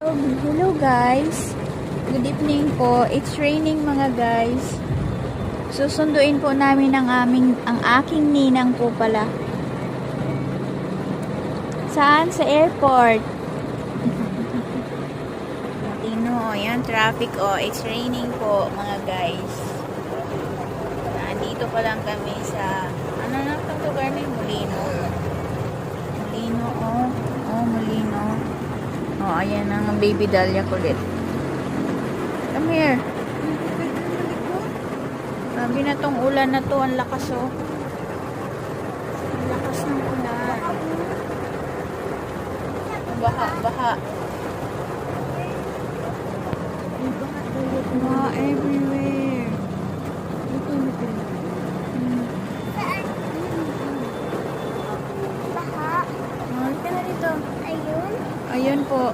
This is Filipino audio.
Hello guys, good evening po. It's raining mga guys. Susunduin po namin ang aking ninang po pala. Saan? Sa airport. Matino, yan traffic it's raining po mga guys. Nandito pa lang kami sa ano na itong lugar na Molino. Molino Molino. Ayan ang baby Dahlia kulit. Come here. Sabi na tong ulan na to, ang lakas Ang lakas ng ulan. Baha. Baha everywhere. Baha. Halika na dito. Ayun po.